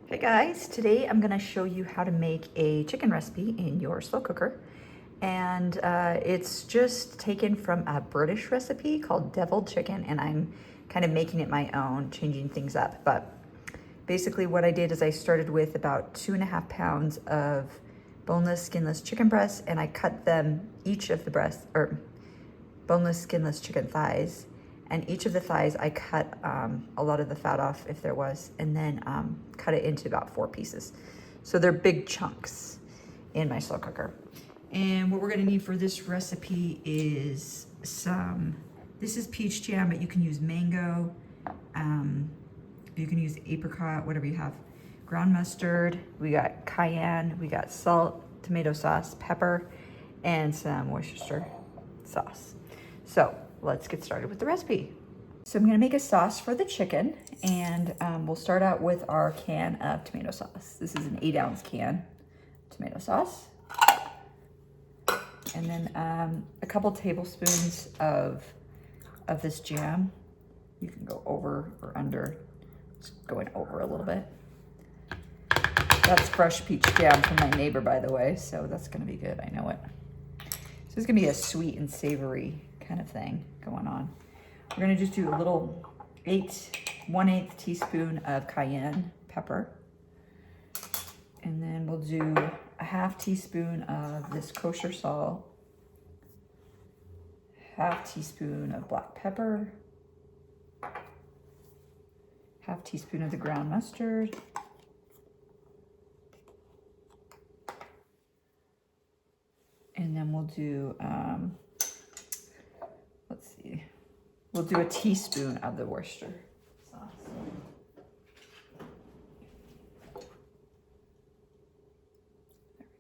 Hey guys, today I'm gonna show you how to make a chicken recipe in your slow cooker. And it's just taken from a British recipe called deviled chicken, and I'm kind of making it my own, changing things up. But basically what I did is I started with about 2.5 pounds of boneless, skinless chicken breasts, and I cut them, each of the breasts, or boneless, skinless chicken thighs, and each of the thighs I cut a lot of the fat off if there was, and then cut it into about 4 pieces. So they're big chunks in my slow cooker. And what we're gonna need for this recipe is this is peach jam, but you can use mango, you can use apricot, whatever you have. Ground mustard, we got cayenne, we got salt, tomato sauce, pepper, and some Worcestershire sauce. So let's get started with the recipe. So I'm gonna make a sauce for the chicken, and we'll start out with our can of tomato sauce. This is an 8-ounce can of tomato sauce. And then a couple tablespoons of this jam. You can go over or under, just going over a little bit. That's fresh peach jam from my neighbor, by the way, so that's gonna be good, I know it. So it's gonna be a sweet and savory kind of thing going on. We're gonna just do a little 1/8 teaspoon of cayenne pepper. And then we'll do a 1/2 teaspoon of this kosher salt, 1/2 teaspoon of black pepper, 1/2 teaspoon of the ground mustard, and then we'll do, let's see, we'll do a teaspoon of the Worcestershire sauce.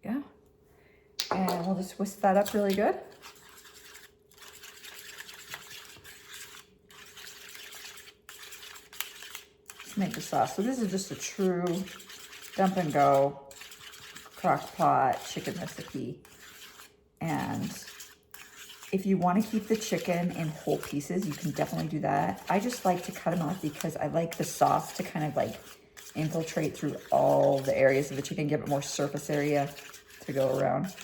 There we go. And we'll just whisk that up really good. Just make the sauce. So this is just a true dump and go Crockpot chicken recipe. And if you want to keep the chicken in whole pieces, you can definitely do that. I just like to cut them off because I like the sauce to kind of like infiltrate through all the areas of the chicken, give it more surface area to go around.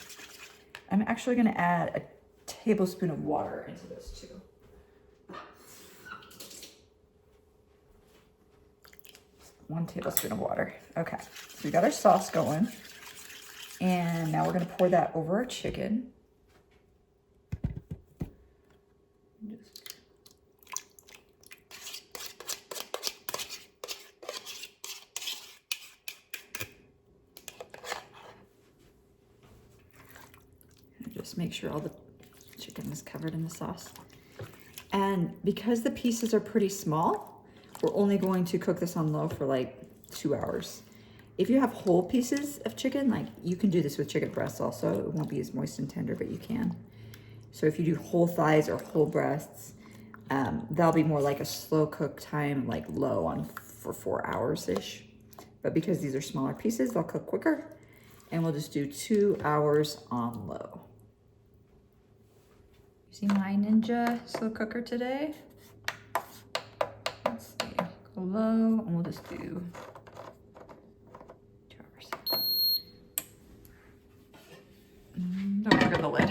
I'm actually going to add a tablespoon of water into this too. 1 tablespoon of water. Okay, so we got our sauce going. And now we're going to pour that over our chicken. Just make sure all the chicken is covered in the sauce. And because the pieces are pretty small, we're only going to cook this on low for like 2 hours. If you have whole pieces of chicken, like you can do this with chicken breasts also, it won't be as moist and tender, but you can. So if you do whole thighs or whole breasts, that'll be more like a slow cook time, like low on for 4 hours-ish. But because these are smaller pieces, they'll cook quicker. And we'll just do 2 hours on low. See my Ninja slow cooker today? Let's see, go low, and we'll just do 2 hours. Don't forget the lid.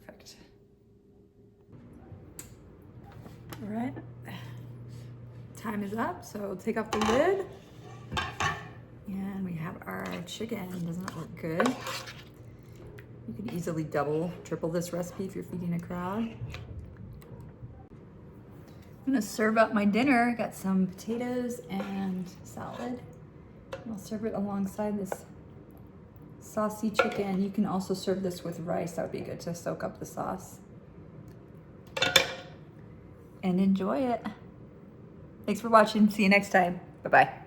Perfect. All right, time is up, so take off the lid. And we have our chicken. Doesn't that look good? You can easily double, triple this recipe if you're feeding a crowd. I'm gonna serve up my dinner. Got some potatoes and salad. I'll serve it alongside this saucy chicken. You can also serve this with rice. That would be good to soak up the sauce. And enjoy it. Thanks for watching. See you next time. Bye-bye.